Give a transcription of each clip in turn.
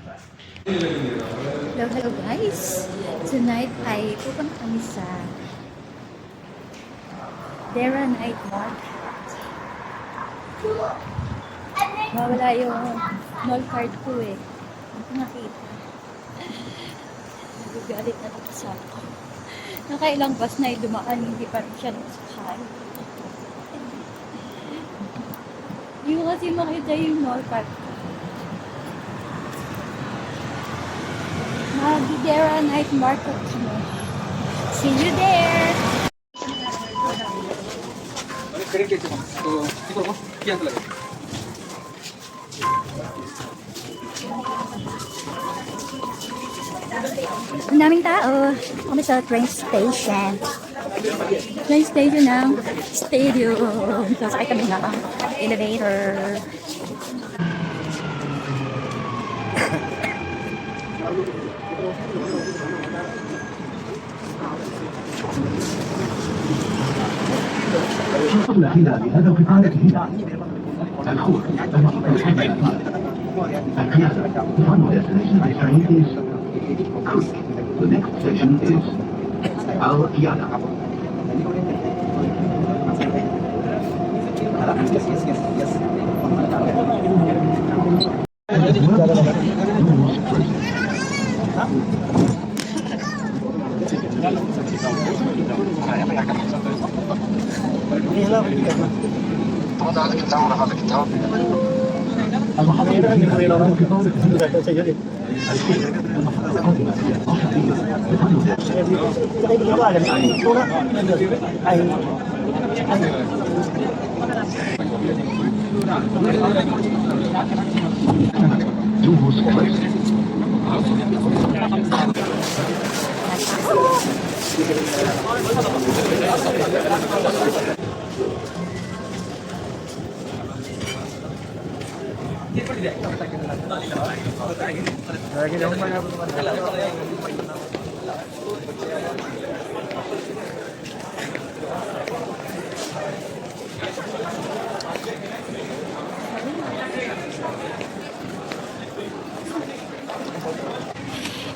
Hello, hello guys! Tonight ay pupunta kami sa Dera Night Market. Mawala yung mall card ko eh. Hindi ko nakita. Nagagalit na ito sa ako. Nakailang bus na dumaan, hindi pa rin siya nagsakay. Hindi ko kasi makita yung mall card ko. Magdidera Night Market kami. See you there! Ang daming tao. Kami sa train station. Train station ng stadium. Sasakay kami ng elevator. وصلنا إلى هدف رحلتنا الخوف القيادة One destination is Crete. The next station is Al-Qiyada.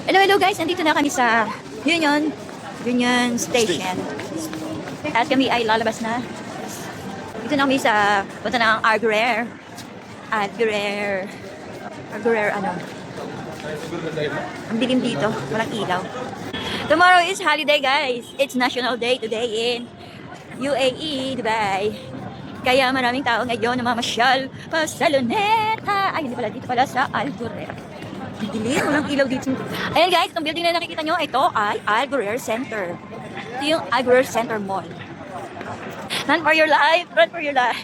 Hello guys, nandito na kami sa Union Station. At kami ay lalabas na. Dito na kami sa punta ng Arguer ano. Ang dilim dito, walang ilaw. Tomorrow is holiday guys. It's National Day today in UAE, Dubai. Kaya maraming tao ngayon namamasyal pa sa Luneta. Ay, hindi pala, dito pala sa Arguer. Dilim, walang ilaw dito. Ayan guys, itong building na nakikita nyo, ito ay Alguer Center. Ito yung Alguer Center Mall. Run for your life! Run for your life!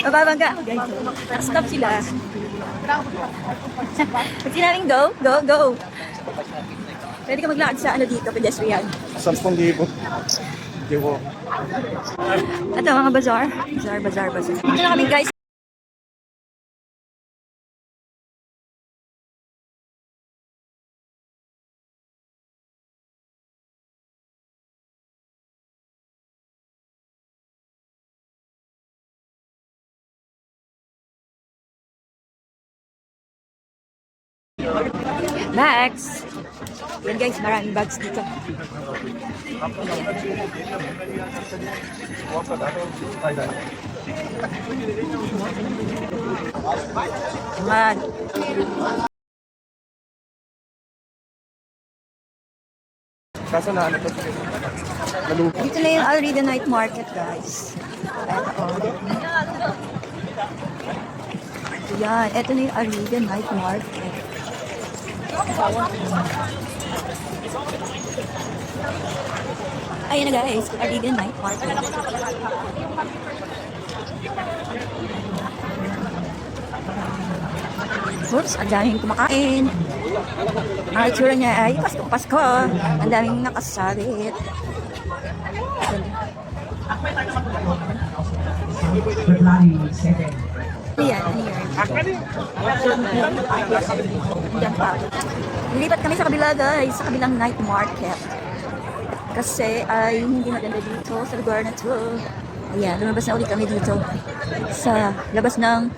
Mababangga. Stop sila. Pag sinabing go, go, go. Pwede ka maglakad sa ano dito, pedestrian. 10,000. Hindi ko. Ito mga bazaar. Bazaar. Dito na kami guys. Bags. Yan guys, maraming bags dito. Man. Kaso na ano to? Dito na yung Al-Rida Night Market guys. Yan, ito na yung Al-Rida Night Market. Ayan na guys, Al-Rida Night Market. Oops, ang daming kumakain. Ang itsura niya ay Pasko. Ang daming nakasalit. Ayan, Diyan pa. Lilipat kami sa kabila guys, sa kabilang night market. Kasi ay hindi maganda dito sa lugar na to. Ayan, lumabas na ulit kami dito sa labas ng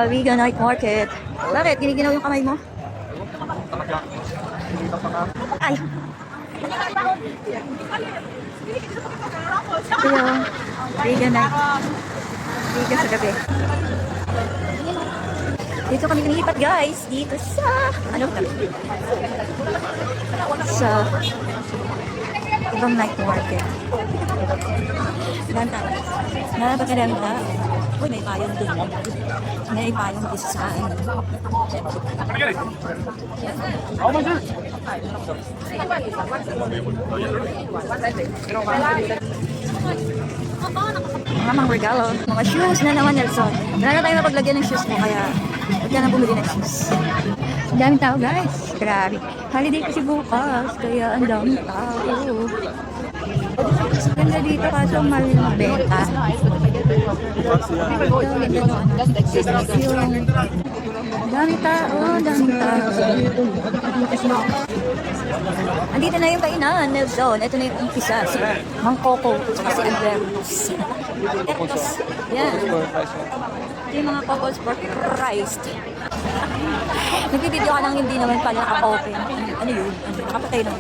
Riga Night Market. Bakit? Giniginaw yung kamay mo? Ay! Ito yung Riga Night. Riga sa gabi. Dito kami nilipat guys. Dito sa... Ano ba? Sa... ibang night market. Ganda. Napakadami ka. Uy, may payong din. May payong isa sa akin. Mga regalo. Mga shoes na naman, Nelson. Wala na tayo mapaglagyan ng shoes mo, kaya huwag ka na bumili ng shoes. Ang daming tao, guys. Grabe. Holiday kasi bukas, kaya ang daming tao. Ganda dito kaso mahal yung benta. Daming tao, daming tao. Andito na yung kainan, Nelson. Ito na yung umpisa. Si Mang Coco, si Albertus. Ectos. Yan. Ito yung mga couples for Christ. Nagbibideo ka nang hindi naman pala naka-open. Ano yun? Nakapatay na.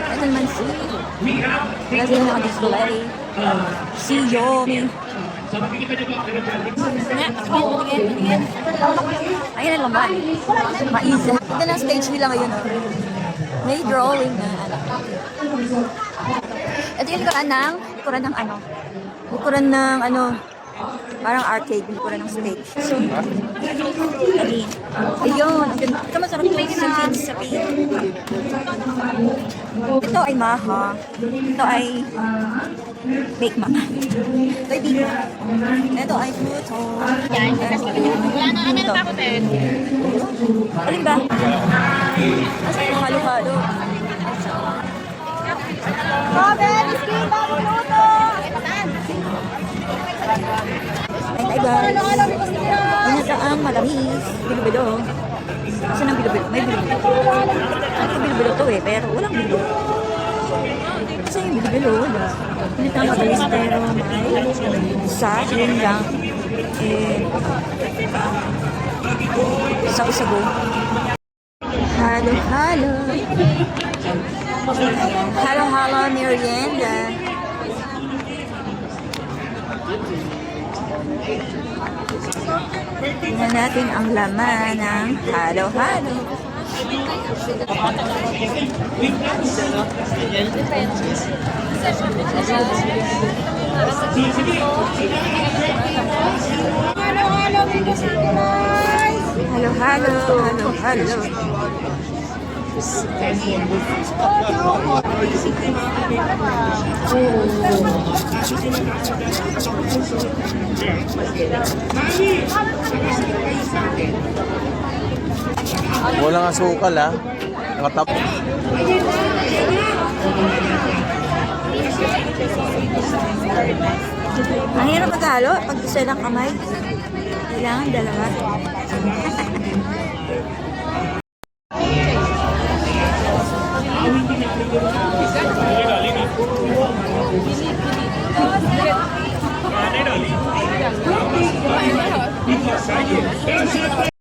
Ito naman si... Wala sila naka-display. Si Yomi. Ayan ang laman. Maiza. Ito na stage nila ngayon. May drawing na ano. Ito yung likuran ng ano. Likuran ng ano. Parang arcade, likuran ng stage. So, ayun. Ayun. Ito masarap yung sa pin. Ito ay maha. Ito ay bake mama. Ito ay big. Ito ay puto. Wala na kami na takot eh. Alin ba? Asa yung halo-halo? Robert, skin ba minuto? Ay, guys. Inata ang malamis. Bilo-bilo. Kasi nang bilo-bilo? May bilo-bilo. Ano yung bilo-bilo to eh, pero walang bilo. Kasi yung bilo-bilo, wala. Inata ang malamis, pero may sa yun lang. Sago-sago. Halo-halo. Halo-halo merienda. Tingnan natin ang laman ng halo-halo. Halo-halo, halo-halo. Walang asukal ha. Nakatap. Ang hirap maghalo pag isa lang kamay. Kailangan dalawa.